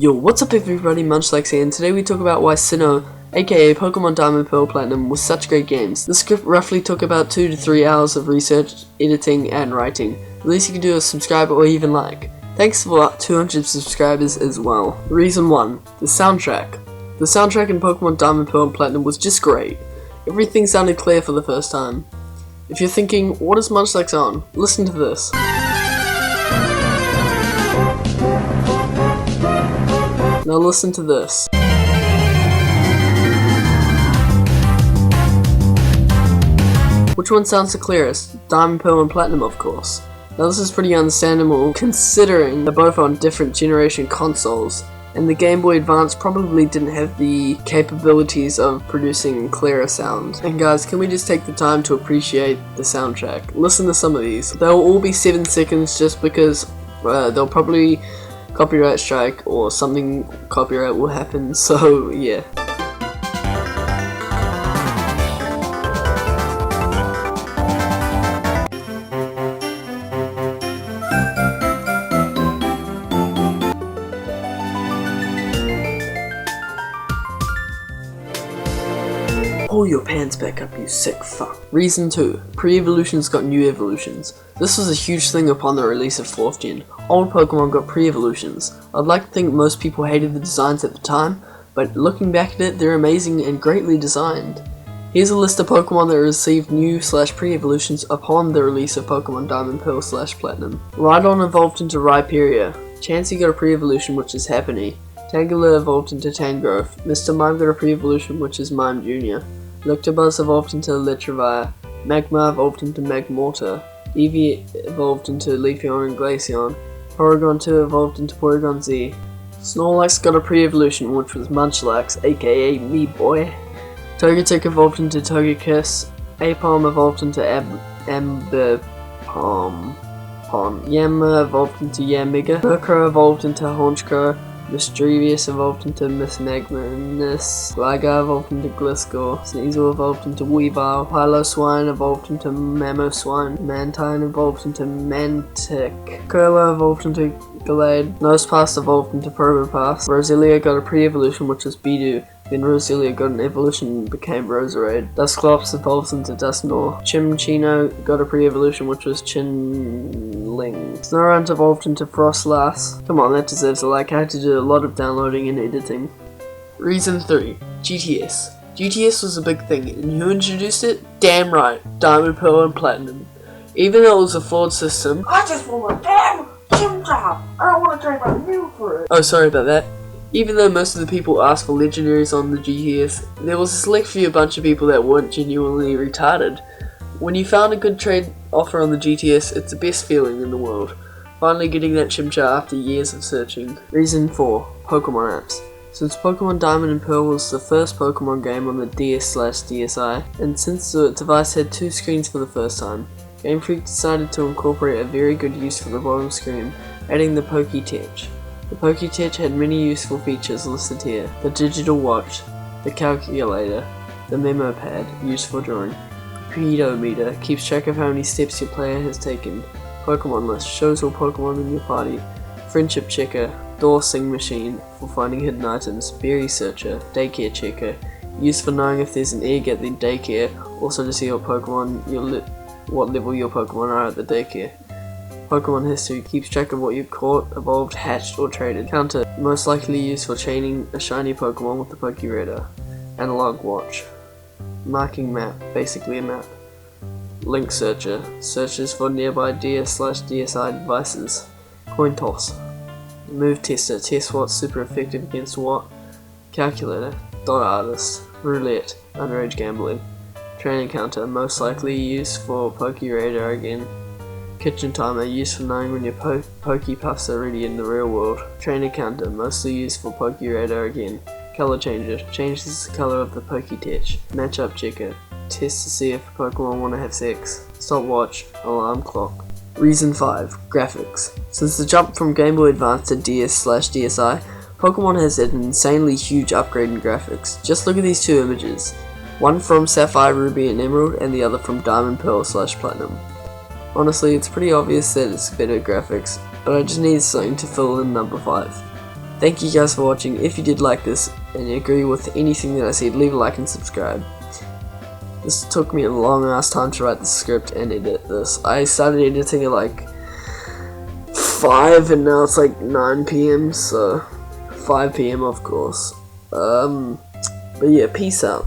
Yo, what's up everybody, Munchlax here, and today we talk about why Sinnoh, aka Pokemon Diamond Pearl Platinum, was such great games. The script roughly took about 2 to 3 hours of research, editing, and writing. The least you can do is subscribe or even like. Thanks for 200 subscribers as well. Reason 1. The soundtrack. The soundtrack in Pokemon Diamond Pearl Platinum was just great. Everything sounded clear for the first time. If you're thinking, what is Munchlax on? Listen to this. Now listen to this. Which one sounds the clearest? Diamond, Pearl, and Platinum, of course. Now this is pretty understandable considering they're both on different generation consoles, and the Game Boy Advance probably didn't have the capabilities of producing clearer sound. And guys, can we just take the time to appreciate the soundtrack? Listen to some of these. They'll all be 7 seconds just because they'll probably copyright strike or something copyright will happen, so yeah. Pull your pants back up, you sick fuck. Reason 2. Pre-evolutions got new evolutions. This was a huge thing upon the release of 4th gen. Old Pokemon got pre-evolutions. I'd like to think most people hated the designs at the time, but looking back at it, they're amazing and greatly designed. Here's a list of Pokemon that received new / pre-evolutions upon the release of Pokemon Diamond Pearl / Platinum. Rhydon evolved into Rhyperior. Chansey got a pre-evolution, which is Happiny. Tangela evolved into Tangrowth. Mr. Mime got a pre-evolution, which is Mime Jr. Electabuzz evolved into Electrovire. Magmar evolved into Magmortar. Eevee evolved into Leafeon and Glaceon. Porygon 2 evolved into Porygon Z. Snorlax got a pre-evolution, which was Munchlax, aka me boy. Togetic evolved into Togekiss. Apom evolved into Ambipom. Yanma evolved into Yamiga. Murkrow evolved into Honchkrow. Mischievous evolved into Mismagnus, Gligar evolved into Gliscor, Sneasel evolved into Weavile, Piloswine evolved into Mamoswine, Mantine evolved into Mantic, Curler evolved into Gallade, Nosepass evolved into Probopass, Roselia got a pre-evolution, which was Bidoof. Then Roselia got an evolution and became Roserade. Dusclops evolves into Dusknoir. Chimchino got a pre-evolution, which was Chinling. Snorunt evolved into Frostlass. Come on, that deserves a like. I had to do a lot of downloading and editing. Reason 3. GTS. GTS was a big thing, and who introduced it? Damn right, Diamond, Pearl, and Platinum. Even though it was a flawed system, I just want a damn gym job. I don't want to trade my meal for it. Oh, sorry about that. Even though most of the people asked for legendaries on the GTS, there was a select few bunch of people that weren't genuinely retarded. When you found a good trade offer on the GTS, it's the best feeling in the world. Finally getting that Chimchar after years of searching. Reason 4. Pokemon apps. Since Pokemon Diamond and Pearl was the first Pokemon game on the DS/DSi, and since the device had 2 screens for the first time, Game Freak decided to incorporate a very good use for the bottom screen, adding the Pokétch. The Pokétch had many useful features listed here: the digital watch, the calculator, the memo pad, used for drawing, pedometer, keeps track of how many steps your player has taken, Pokemon list, shows all Pokemon in your party, friendship checker, door sing machine for finding hidden items, berry searcher, daycare checker, used for knowing if there's an egg at the daycare, also to see what level your Pokemon are at the daycare. Pokemon history, keeps track of what you've caught, evolved, hatched, or traded. Counter, most likely used for chaining a shiny Pokemon with the Pokéradar. Analog watch. Marking map, basically a map. Link searcher, searches for nearby DS/DSi devices. Coin toss. Move tester, test what's super effective against what. Calculator. Dot artist. Roulette, underage gambling. Training counter, most likely used for Pokéradar again. Kitchen timer, used for knowing when your Pokepuffs are ready in the real world. Trainer counter, mostly used for Pokéradar again. Color changer, changes the color of the Pokétch. Matchup checker, test to see if Pokemon want to have sex. Stopwatch, alarm clock. Reason 5. Graphics. Since the jump from Game Boy Advance to DS/DSi, Pokemon has had an insanely huge upgrade in graphics. Just look at these 2 images. One from Sapphire, Ruby, and Emerald, and the other from Diamond, Pearl / Platinum. Honestly, it's pretty obvious that it's better graphics, but I just needed something to fill in number 5. Thank you guys for watching. If you did like this and you agree with anything that I said, leave a like and subscribe. This took me a long ass time to write the script and edit this. I started editing at like 5 and now it's like 9 PM, so 5 PM of course. But yeah, peace out.